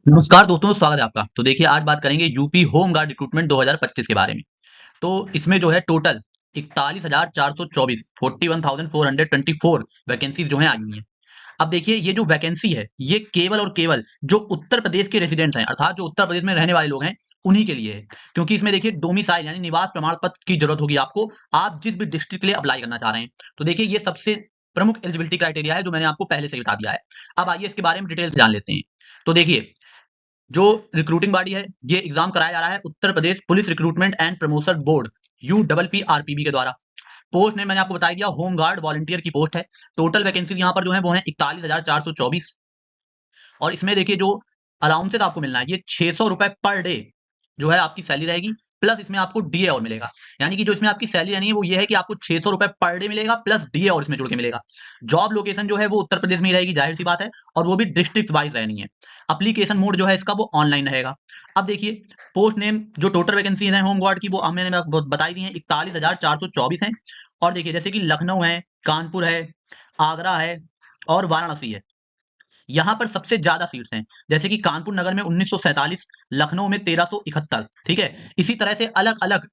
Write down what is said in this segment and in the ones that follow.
नमस्कार दोस्तों, स्वागत है आपका। तो देखिए आज बात करेंगे यूपी होम गार्ड रिक्रूटमेंट 2025 के बारे में। तो इसमें जो है टोटल 41,424 41,424 वैकेंसीज जो हैं आई हुई हैं। अब देखिए ये जो वैकेंसी है ये केवल और केवल जो उत्तर प्रदेश के रेजिडेंट्स हैं अर्थात जो उत्तर प्रदेश में रहने वाले लोग हैं उन्हीं के लिए है। क्योंकि इसमें देखिए डोमिसाइल यानी निवास प्रमाण पत्र की जरूरत होगी आपको, आप जिस भी डिस्ट्रिक्ट के लिए अप्लाई करना चाह रहे हैं। तो देखिए ये सबसे प्रमुख एलिजिबिलिटी क्राइटेरिया है जो मैंने आपको पहले से ही बता दिया है। अब आइए इसके बारे में डिटेल से जान लेते हैं। तो देखिए जो रिक्रूटिंग बॉडी है ये एग्जाम कराया जा रहा है Uttar Pradesh police recruitment and promotion board UPPRPB के द्वारा। पोस्ट ने मैंने आपको बता दिया, होम गार्ड वॉलंटियर की पोस्ट है। टोटल वैकेंसी यहाँ पर जो है वो है 41,424। और इसमें देखिए जो अलाउंसेस आपको मिलना है ये 600 रुपए पर डे जो है आपकी सैलरी रहेगी। प्लस इसमें आपको डीए और मिलेगा। यानी कि जो इसमें आपकी सैलरी रहनी है वो ये है कि आपको 600 रुपए पर डे मिलेगा प्लस डीए और इसमें जुड़ के मिलेगा। जॉब लोकेशन जो है वो उत्तर प्रदेश में ही रहेगी, जाहिर सी बात है। और वो भी डिस्ट्रिक्ट वाइज रहनी है। अप्लीकेशन मोड जो है इसका वो ऑनलाइन रहेगा। अब देखिए पोस्ट नेम जो टोटल वैकेंसी है होम गार्ड की वो मैंने आपको बताई दी है, 41,424 है। और देखिए जैसे कि लखनऊ है, कानपुर है, आगरा है और वाराणसी है। यहाँ पर सबसे ज्यादा सीट्स हैं। जैसे कि कानपुर नगर में 1947, लखनऊ में 1371, ठीक है। इसी तरह से अलग अलग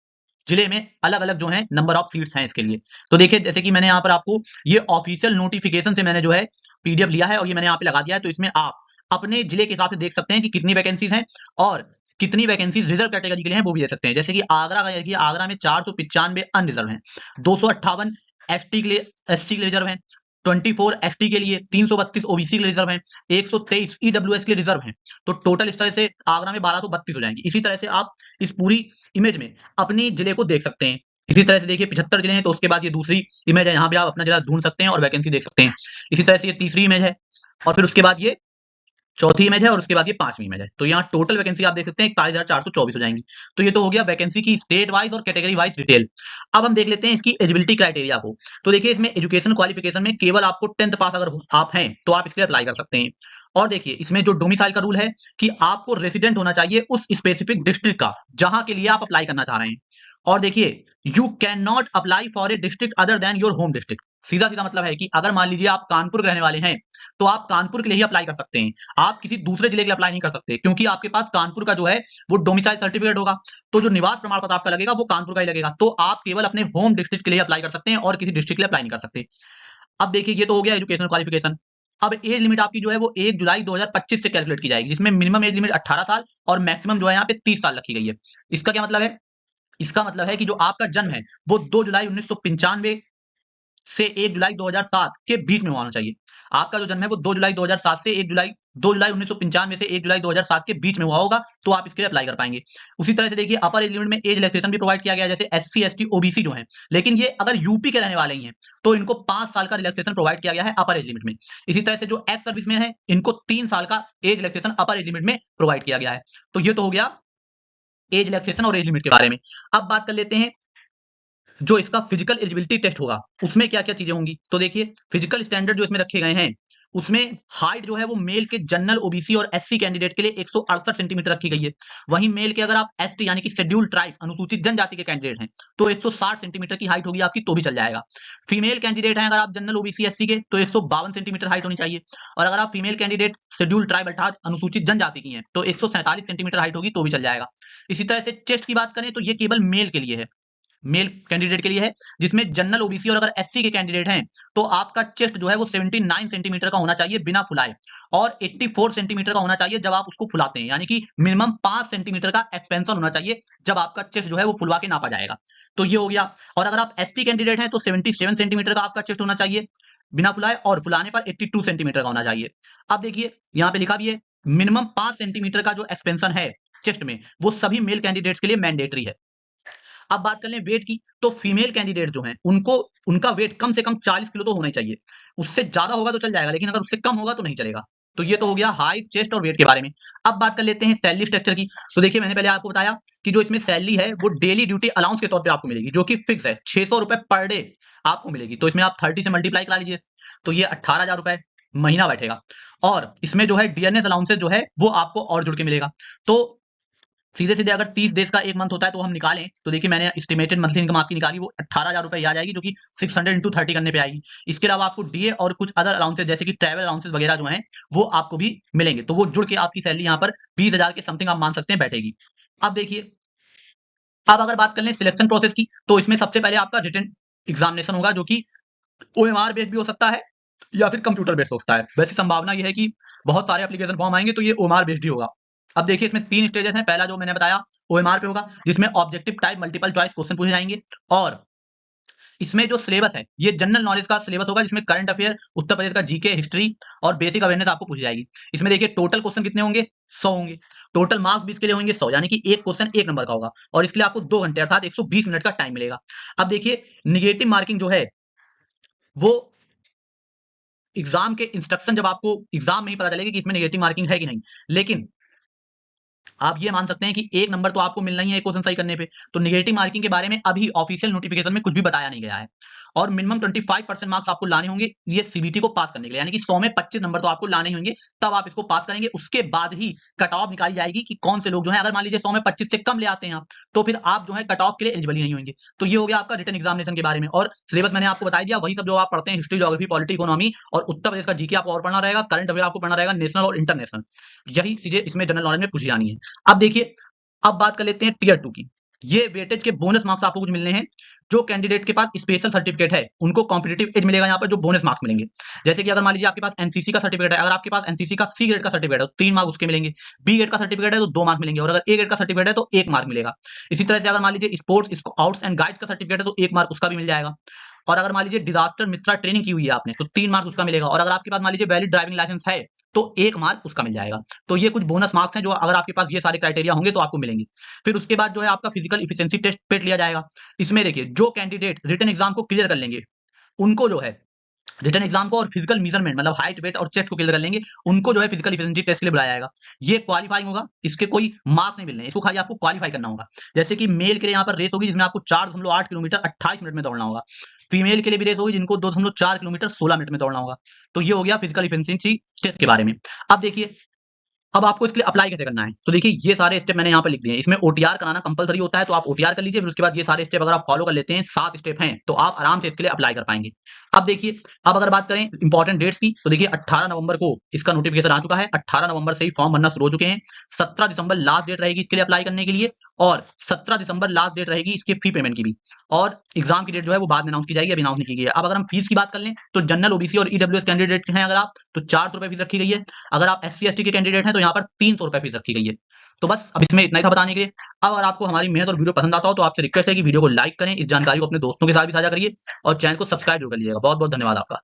जिले में अलग अलग जो है नंबर ऑफ सीट्स हैं इसके लिए। तो देखिए जैसे कि मैंने यहाँ पर आपको ये ऑफिशियल नोटिफिकेशन से मैंने जो है पीडीएफ लिया है और ये मैंने यहाँ पे लगा दिया है। तो इसमें आप अपने जिले के हिसाब से देख सकते हैं कि कितनी वैकेंसीज हैं और कितनी वैकेंसीज रिजर्व कैटेगरी के लिए हैं वो भी देख सकते हैं। जैसे कि आगरा का देखिए, आगरा में 495 अनरिजर्व हैं, 258 एसटी के लिए, एससी के लिए रिजर्व हैं, 24 एसटी के लिए, 332 ओबीसी के लिए रिजर्व हैं, 123 ईडब्ल्यूएस के लिए रिजर्व हैं। तो टोटल इस तरह से आगरा में 1232 हो जाएंगी। इसी तरह से आप इस पूरी इमेज में अपनी जिले को देख सकते हैं। इसी तरह से देखिए 75 जिले हैं तो उसके बाद ये दूसरी इमेज है, यहाँ पे आप अपना जिला ढूंढ सकते हैं और वैकेंसी देख सकते हैं। इसी तरह से ये तीसरी इमेज है और फिर उसके बाद ये चौथी इमेज है और उसके बाद ये पांचवी इमेज है। तो यहाँ टोटल वैकेंसी आप देख सकते हैं 41,424 हो जाएंगी। तो ये तो हो गया वैकेंसी की स्टेट वाइज और कैटेगरी वाइज डिटेल। अब हम देख लेते हैं इसकी एलिजिबिलिटी क्राइटेरिया को। तो देखिए इसमें एजुकेशन क्वालिफिकेशन में केवल आपको 10th पास अगर आप हैं तो आप इसके लिए अप्लाई कर सकते हैं। और देखिए इसमें जो डोमिसाइल का रूल है कि आपको रेसिडेंट होना चाहिए उस स्पेसिफिक डिस्ट्रिक्ट का जहां के लिए आप अप्लाई करना चाह रहे हैं। और देखिए you can not apply for a district other than your home district. सीधा सीधा मतलब है कि अगर मान लीजिए आप कानपुर के रहने वाले हैं तो आप कानपुर के लिए ही अप्लाई कर सकते हैं। आप किसी दूसरे जिले के लिए अप्लाई नहीं कर सकते क्योंकि आपके पास कानपुर का जो है वो डोमिसाइल सर्टिफिकेट होगा। तो जो निवास प्रमाण पत्र आपका लगेगा वो कानपुर का ही लगेगा। तो आप केवल अपने होम डिस्ट्रिक्ट के लिए अप्लाई कर सकते हैं और किसी डिस्ट्रिक्ट के लिए अप्लाई नहीं कर सकते। अब देखिए ये तो हो गया एजुकेशनल क्वालिफिकेशन। अब एज लिमिट आपकी जो है वो 1 जुलाई 2025 से कैलकुलेट की जाएगी, जिसमें मिनिमम एज लिमिट 18 साल और मैक्सिमम जो है यहाँ पे 30 साल रखी गई है। इसका क्या मतलब है? इसका मतलब है कि जो आपका जन्म है वो 2 जुलाई 1995 से 1 जुलाई 2007 के बीच में होना चाहिए। आपका जो जन्म है वो 2 जुलाई 2007 से 2 जुलाई 1995 से 1 जुलाई 2007 के बीच में हुआ होगा तो आप इसके लिए अप्लाई कर पाएंगे। उसी तरह से देखिए अपर एज लिमिट में एज रिलैक्सेशन भी प्रोवाइड किया गया है, जैसे एससी एसटी ओबीसी जो हैं। लेकिन ये अगर यूपी के रहने वाले ही हैं तो इनको 5 साल का रिलैक्सेशन प्रोवाइड किया गया है अपर एज लिमिट में। इसी तरह से जो एक्स सर्विस में है इनको 3 साल का एज रिलैक्सेशन अपर एज लिमिट में प्रोवाइड किया गया है। तो ये तो हो गया एज रिलैक्सेशन और एज लिमिट के बारे में। अब बात कर लेते हैं जो इसका फिजिकल एलिजिबिलिटी टेस्ट होगा उसमें क्या-क्या चीजें होंगी। तो देखिए फिजिकल स्टैंडर्ड जो इसमें रखे गए हैं उसमें हाइट जो है वो मेल के जनरल ओबीसी और एससी कैंडिडेट के लिए 168 सेंटीमीटर रखी गई है। वहीं मेल के अगर आप एसटी यानी कि शेड्यूल्ड ट्राइब अनुसूचित जनजाति के कैंडिडेट हैं तो 160 सेंटीमीटर की हाइट होगी आपकी तो भी चल जाएगा। फीमेल कैंडिडेट हैं अगर आप जनरल ओबीसी एससी के तो 152 सेंटीमीटर हाइट होनी चाहिए। और अगर आप फीमेल कैंडिडेट शेड्यूल्ड ट्राइब अर्थात अनुसूचित जनजाति की हैं तो 147 सेंटीमीटर हाइट होगी तो भी चल जाएगा। इसी तरह से चेस्ट की बात करें तो ये केवल मेल के लिए है, मेल कैंडिडेट के लिए है, जिसमें जनरल ओबीसी और अगर एससी के कैंडिडेट हैं तो आपका चेस्ट जो है वो 79 सेंटीमीटर का होना चाहिए बिना फुलाए और 84 सेंटीमीटर का होना चाहिए जब आप उसको फुलाते हैं। यानी कि मिनिमम 5 सेंटीमीटर का एक्सपेंशन होना चाहिए जब आपका चेस्ट जो है वो फुलवा के नापा जाएगा। तो ये हो गया। और अगर आप एसटी कैंडिडेट हैं तो 77 सेंटीमीटर का आपका चेस्ट होना चाहिए बिना फुलाए और फुलाने पर 82 सेंटीमीटर का होना चाहिए। अब देखिए यहाँ पे लिखा भी है मिनिमम 5 सेंटीमीटर का जो एक्सपेंशन है चेस्ट में वो सभी मेल कैंडिडेट्स के लिए मैंडेटरी है। अब बात कर लें वेट की तो फीमेल कैंडिडेट जो हैं उनको उनका वेट कम से कम 40 किलो तो होना ही चाहिए। उससे ज्यादा होगा तो चल जाएगा लेकिन अगर उससे कम होगा तो नहीं चलेगा। तो ये तो हो गया हाइट चेस्ट और वेट के बारे में। अब बात कर लेते हैं सैलरी स्ट्रक्चर की। तो देखिए मैंने पहले आपको बताया कि जो इसमें सैलरी है वो डेली ड्यूटी अलाउंस के तौर पे आपको मिलेगी जो कि फिक्स है 600 रुपए पर डे आपको मिलेगी। तो इसमें आप 30 से मल्टीप्लाई करा लीजिए तो ये 18,000 रुपए महीना बैठेगा। और इसमें जो है डीएनएस अलाउंसेस जो है वो आपको और जुड़ के मिलेगा। तो सीधे सीधे अगर 30 डेज का एक मंथ होता है तो हम निकालें तो देखिए मैंने एस्टिमेटेड मंथली इनकम आपकी निकाली, वो 18,000 रुपए आ जाएगी, जो कि 600 इंटू 30 करने पे आएगी। इसके अलावा आपको डीए और कुछ अदर अलाउंसेस जैसे कि ट्रैवल अलाउंसेस वगैरह जो हैं वो आपको भी मिलेंगे, तो वो जुड़ के आपकी सैलरी यहाँ पर 20,000 के समथिंग आप मान सकते हैं बैठेगी। अब देखिए, अब अगर बात कर लें सिलेक्शन प्रोसेस की, तो इसमें सबसे पहले आपका रिटन एग्जामिनेशन होगा, जो कि ओएमआर बेस्ड भी हो सकता है या फिर कंप्यूटर बेस्ड हो सकता है। वैसे संभावना ये है कि बहुत सारे एप्लीकेशन फॉर्म आएंगे तो ये ओएमआर बेस्ड ही होगा। अब देखिए इसमें 3 स्टेजेस हैं। पहला जो मैंने बताया ओएमआर पे होगा, जिसमें objective type multiple choice question पूछे जाएंगे, और इसमें जो सिलेबस है ये जनरल नॉलेज का सिलेबस होगा, जिसमें करंट अफेयर, उत्तर प्रदेश का जीके, हिस्ट्री और बेसिक अवेयरनेस आपको पूछी जाएगी। इसमें देखिए टोटल क्वेश्चन कितने होंगे, 100 होंगे। टोटल मार्क्स भी इसके लिए होंगे 100, यानी कि एक क्वेश्चन 1 नंबर का होगा, और इसके लिए आपको 2 घंटे अर्थात 120 मिनट का टाइम मिलेगा। अब देखिए निगेटिव मार्किंग जो है वो एग्जाम के इंस्ट्रक्शन, जब आपको एग्जाम में ही पता चलेगा कि इसमें नेगेटिव मार्किंग है कि नहीं, लेकिन आप ये मान सकते हैं कि 1 नंबर तो आपको मिलना ही है एक क्वेश्चन सही करने पे। तो नेगेटिव मार्किंग के बारे में अभी ऑफिशियल नोटिफिकेशन में कुछ भी बताया नहीं गया है, और मिनिमम 25% मार्क्स आपको लाने होंगे ये सीबीटी को पास करने के लिए, यानी कि 100 में 25 नंबर तो आपको लाने ही होंगे, तब आप इसको पास करेंगे। उसके बाद ही कट ऑफ निकाली जाएगी कि कौन से लोग जो है, अगर मान लीजिए 100 में 25 से कम ले आते हैं आप, तो फिर आप जो है कट ऑफ के लिए एलिजिबल ही नहीं होंगे। तो ये हो गया आपका रिटन एग्जामिनेशन के बारे में, और सिलेबस मैंने आपको बता दिया, वही सब जो आप पढ़ते हैं, हिस्ट्री, ज्योग्राफी, पॉलिटी, इकोनॉमी, और उत्तर प्रदेश का जीके आपको और पढ़ना रहेगा, करंट अफेयर आपको पढ़ना रहेगा, नेशनल और इंटरनेशनल, यही चीजें इसमें जनरल नॉलेज में पूछी जानी है। अब देखिए, अब बात कर लेते हैं टियर 2 की। ये वेटेज के बोनस मार्क्स आपको कुछ मिलने हैं। जो कैंडिडेट के पास स्पेशल सर्टिफिकेट है उनको कॉम्पिटिटिव एज मिलेगा, यहाँ पर जो बोनस मार्क्स मिलेंगे। जैसे कि अगर मान लीजिए आपके पास एनसीसी का सर्टिफिकेट है, अगर आपके पास एनसीसी का सी ग्रेड का सर्टिफिकेट है तो 3 मार्क्स उसके मिलेंगे, बी ग्रेड का सर्टिफिकेट है तो 2 मार्क मिलेंगे, और अगर ए ग्रेड का सर्टिफिकेट है तो 1 मार्क मिलेगा। इसी तरह से अगर मान लीजिए स्पोर्ट्स स्काउट्स एंड गाइड्स का सर्टिफिकेट है तो 1 मार्क उसका भी मिल जाएगा, और अगर मान लीजिए डिजास्टर मित्रा ट्रेनिंग की हुई है आपने तो 3 मार्क्स उसका मिलेगा, और अगर आपके पास मान लीजिए वैलिड ड्राइविंग लाइसेंस है तो 1 मार्क उसका मिल जाएगा। तो ये कुछ बोनस मार्क्स हैं जो अगर आपके पास ये सारे क्राइटेरिया होंगे तो आपको मिलेंगे। फिर उसके बाद जो है आपका फिजिकल इफिशिएंसी टेस्ट पेट लिया जाएगा। इसमें देखिए जो कैंडिडेट रिटन एग्जाम को क्लियर कर लेंगे उनको जो है रिटन एग्जाम को और फिजिकल मेजरमेंट मतलब हाइट, वेट और चेस्ट को क्लियर कर लेंगे, उनको जो है फिजिकल एफिशिएंसी टेस्ट के लिए बुलाया जाएगा। ये क्वालीफाइंग होगा, इसके कोई मार्क्स नहीं मिलने हैं, इसको खाली आपको क्वालीफाई करना होगा। जैसे कि मेल के लिए यहाँ पर रेस होगी जिसमें आपको 4.8 किलोमीटर 28 मिनट में दौड़ना होगा। फीमेल के लिए भी रेस होगी जिनको 2.4 किलोमीटर 16 मिनट में दौड़ना होगा। तो ये हो गया फिजिकल एफिशिएंसी टेस्ट के बारे में। अब देखिए, अब आपको इसके लिए अप्लाई कैसे करना है, तो देखिए ये सारे स्टेप मैंने यहाँ पर लिख दिए हैं। इसमें ओटीआर कराना कंपलसरी होता है, तो आप ओटीआर कर लीजिए। फिर उसके बाद ये सारे स्टेप अगर आप फॉलो कर लेते हैं, 7 स्टेप हैं, तो आप आराम से इसके लिए अप्लाई कर पाएंगे। अब देखिए, अब अगर बात करें इंपॉर्टेंट डेट्स की, तो देखिए 18 नवंबर को इसका नोटिफिकेशन आ चुका है। 18 नवंबर से ही फॉर्म भरना शुरू हो चुके हैं। 17 दिसंबर लास्ट डेट रहेगी इसके लिए अप्लाई करने के लिए, और 17 दिसंबर लास्ट डेट रहेगी इसके फी पेमेंट की भी, और एग्जाम की डेट जो है वो बाद में अनाउंस की जाएगी, अभी अनाउंस नहीं की गई है। अब अगर हम फीस की बात कर लें तो जनरल, ओबीसी और ईडब्ल्यूएस कैंडिडेट हैं अगर आप, तो 400 रुपए फीस रखी गई है। अगर आप एससी एसटी के कैंडिडेट हैं तो यहाँ पर 300 रुपए फीस रखी गई है। तो बस अब इसमें इतना ही था बताने के लिए। अब अगर आपको हमारी मेहनत और वीडियो पसंद आता हो तो आपसे रिक्वेस्ट है कि वीडियो को लाइक करें, इस जानकारी को अपने दोस्तों के साथ भी साझा करिए, और चैनल को सब्सक्राइब जरूर कर लीजिएगा। बहुत बहुत धन्यवाद आपका।